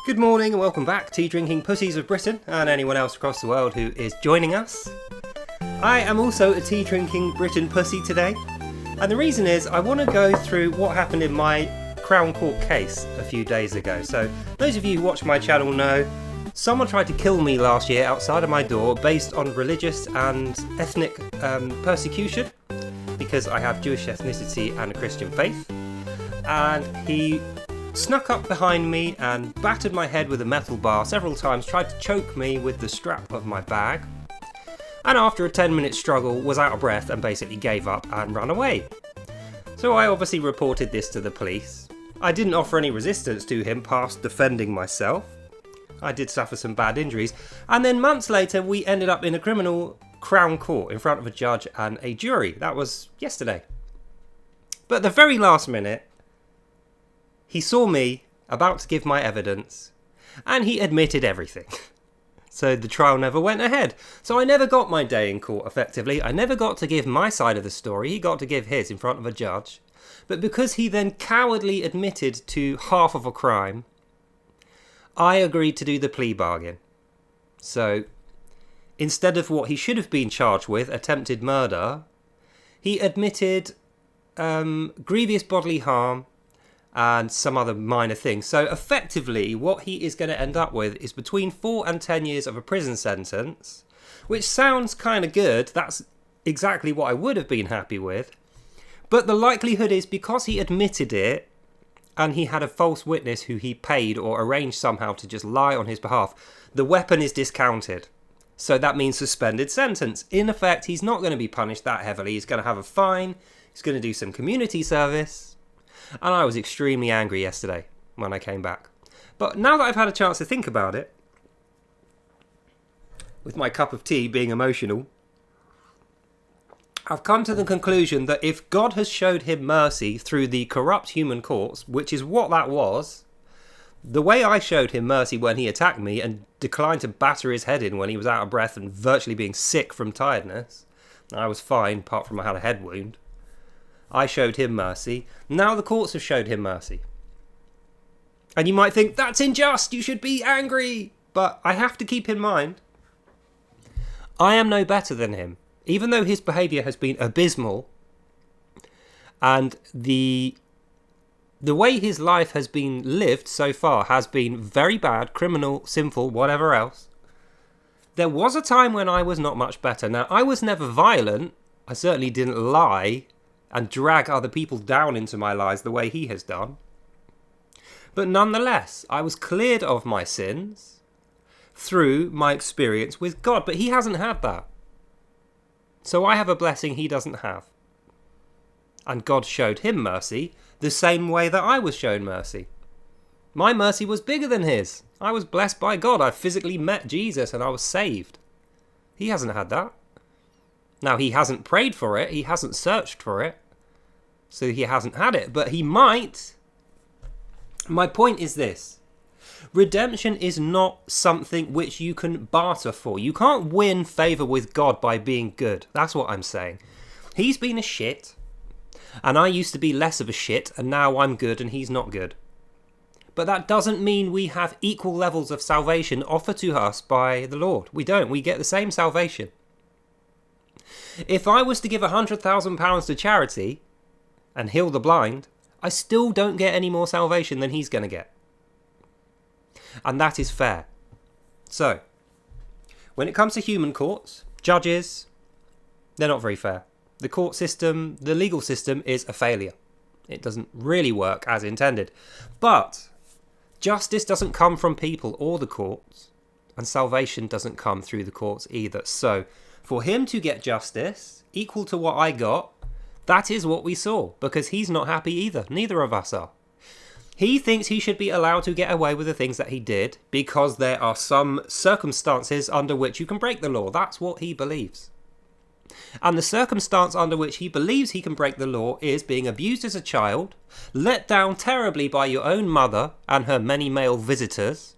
Good morning and welcome back, tea drinking pussies of Britain and anyone else across the world who is joining us. I am also a tea drinking Britain pussy today, and the reason is I want to go through what happened in my Crown Court case a few days ago. So those of you who watch my channel know someone tried to kill me last year outside of my door based on religious and ethnic persecution because I have Jewish ethnicity and a Christian faith, and he snuck up behind me and battered my head with a metal bar several times, tried to choke me with the strap of my bag, and after a 10-minute struggle was out of breath and basically gave up and ran away. So I obviously reported this to the police. I didn't offer any resistance to him past defending myself. I did suffer some bad injuries, and then months later we ended up in a criminal Crown Court in front of a judge and a jury. That was yesterday. But at the very last minute, he saw me about to give my evidence, and he admitted everything. So the trial never went ahead. So I never got my day in court, effectively. I never got to give my side of the story. He got to give his in front of a judge. But because he then cowardly admitted to half of a crime, I agreed to do the plea bargain. So instead of what he should have been charged with, attempted murder, he admitted grievous bodily harm and some other minor things. So effectively, what he is going to end up with is between 4 and 10 years of a prison sentence, which sounds kind of good. That's exactly what I would have been happy with. But the likelihood is, because he admitted it, and he had a false witness who he paid or arranged somehow to just lie on his behalf, the weapon is discounted. So that means suspended sentence. In effect, he's not going to be punished that heavily. He's going to have a fine. He's going to do some community service. And I was extremely angry yesterday when I came back. But now that I've had a chance to think about it, with my cup of tea being emotional, I've come to the conclusion that if God has showed him mercy through the corrupt human courts, which is what that was, the way I showed him mercy when he attacked me and declined to batter his head in when he was out of breath and virtually being sick from tiredness, I was fine apart from I had a head wound. I showed him mercy. Now the courts have showed him mercy. And you might think, that's unjust, you should be angry. But I have to keep in mind, I am no better than him. Even though his behaviour has been abysmal, and the way his life has been lived so far has been very bad, criminal, sinful, whatever else, there was a time when I was not much better. Now, I was never violent. I certainly didn't lie and drag other people down into my lies the way he has done. But nonetheless, I was cleared of my sins through my experience with God. But he hasn't had that. So I have a blessing he doesn't have. And God showed him mercy the same way that I was shown mercy. My mercy was bigger than his. I was blessed by God. I physically met Jesus and I was saved. He hasn't had that. Now, he hasn't prayed for it, he hasn't searched for it, so he hasn't had it, but he might. My point is this: redemption is not something which you can barter for. You can't win favour with God by being good. That's what I'm saying. He's been a shit, and I used to be less of a shit, and now I'm good and he's not good. But that doesn't mean we have equal levels of salvation offered to us by the Lord. We don't. We get the same salvation. If I was to give £100,000 to charity and heal the blind, I still don't get any more salvation than he's going to get. And that is fair. So, when it comes to human courts, judges, they're not very fair. The court system, the legal system is a failure. It doesn't really work as intended. But justice doesn't come from people or the courts, and salvation doesn't come through the courts either. So, for him to get justice equal to what I got, that is what we saw, because he's not happy either. Neither of us are. He thinks he should be allowed to get away with the things that he did because there are some circumstances under which you can break the law. That's what he believes. And the circumstance under which he believes he can break the law is being abused as a child, let down terribly by your own mother and her many male visitors,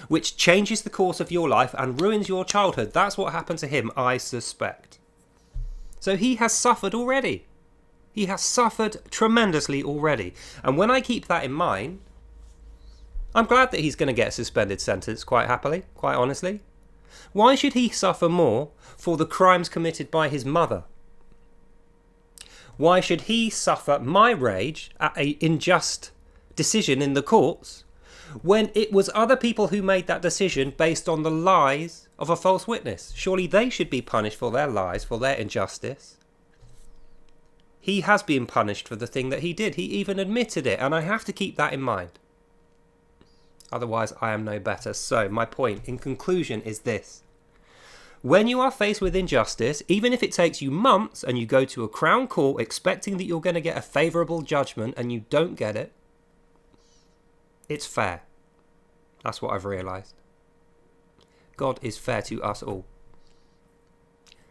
which changes the course of your life and ruins your childhood. That's what happened to him, I suspect. So he has suffered already. He has suffered tremendously already. And when I keep that in mind, I'm glad that he's going to get a suspended sentence, quite happily, quite honestly. Why should he suffer more for the crimes committed by his mother? Why should he suffer my rage at an unjust decision in the courts when it was other people who made that decision based on the lies of a false witness? Surely they should be punished for their lies, for their injustice. He has been punished for the thing that he did. He even admitted it, and I have to keep that in mind. Otherwise, I am no better. So, my point in conclusion is this. When you are faced with injustice, even if it takes you months and you go to a Crown Court expecting that you're going to get a favourable judgment and you don't get it, it's fair. That's what I've realised. God is fair to us all.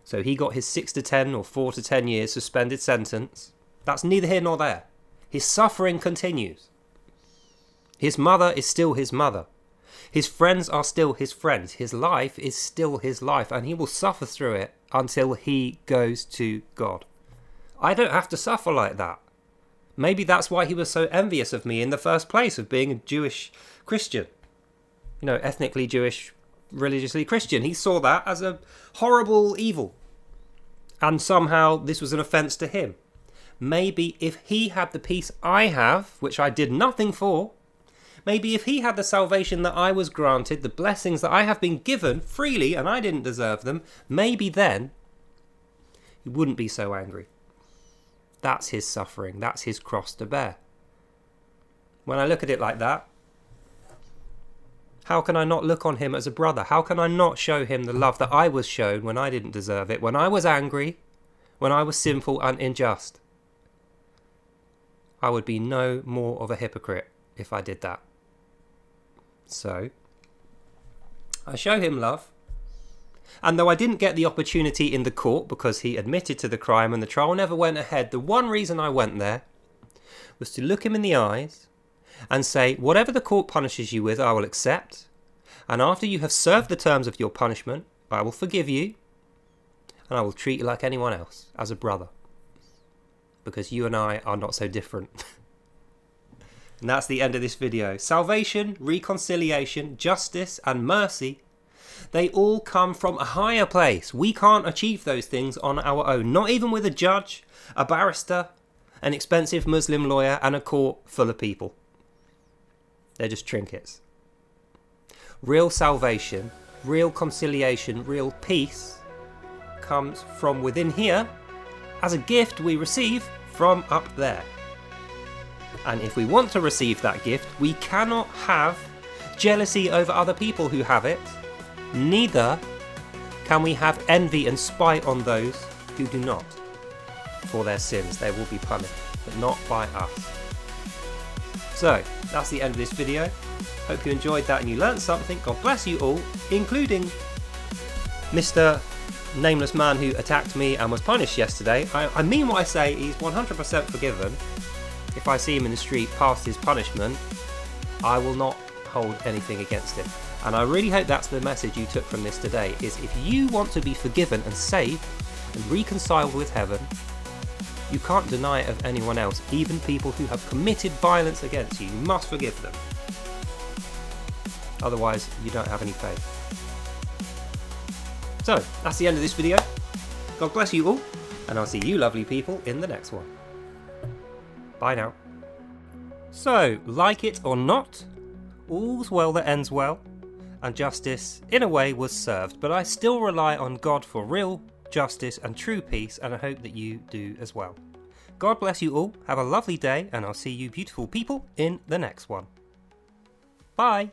So he got his 6 to 10 or 4 to 10 years suspended sentence. That's neither here nor there. His suffering continues. His mother is still his mother. His friends are still his friends. His life is still his life, and he will suffer through it until he goes to God. I don't have to suffer like that. Maybe that's why he was so envious of me in the first place, of being a Jewish Christian. You know, ethnically Jewish, religiously Christian. He saw that as a horrible evil. And somehow this was an offence to him. Maybe if he had the peace I have, which I did nothing for, maybe if he had the salvation that I was granted, the blessings that I have been given freely and I didn't deserve them, maybe then he wouldn't be so angry. That's his suffering. That's his cross to bear. When I look at it like that, how can I not look on him as a brother? How can I not show him the love that I was shown when I didn't deserve it, when I was angry, when I was sinful and unjust? I would be no more of a hypocrite if I did that. So, I show him love. And though I didn't get the opportunity in the court because he admitted to the crime and the trial never went ahead, the one reason I went there was to look him in the eyes and say, whatever the court punishes you with, I will accept. And after you have served the terms of your punishment, I will forgive you. And I will treat you like anyone else, as a brother. Because you and I are not so different. And that's the end of this video. Salvation, reconciliation, justice, and mercy, they all come from a higher place. We can't achieve those things on our own. Not even with a judge, a barrister, an expensive Muslim lawyer, and a court full of people. They're just trinkets. Real salvation, real conciliation, real peace comes from within here as a gift we receive from up there. And if we want to receive that gift, we cannot have jealousy over other people who have it. Neither can we have envy and spite on those who do not. For their sins, they will be punished, but not by us. So, that's the end of this video. Hope you enjoyed that and you learned something. God bless you all, including Mr. Nameless man who attacked me and was punished yesterday. I mean what I say, he's 100% forgiven. If I see him in the street past his punishment, I will not hold anything against him. And I really hope that's the message you took from this today, is if you want to be forgiven and saved and reconciled with heaven, you can't deny it of anyone else, even people who have committed violence against you. You must forgive them. Otherwise, you don't have any faith. So, that's the end of this video. God bless you all, and I'll see you lovely people in the next one. Bye now. So, like it or not, all's well that ends well, and justice, in a way, was served, but I still rely on God for real justice and true peace, and I hope that you do as well. God bless you all, have a lovely day, and I'll see you beautiful people in the next one. Bye!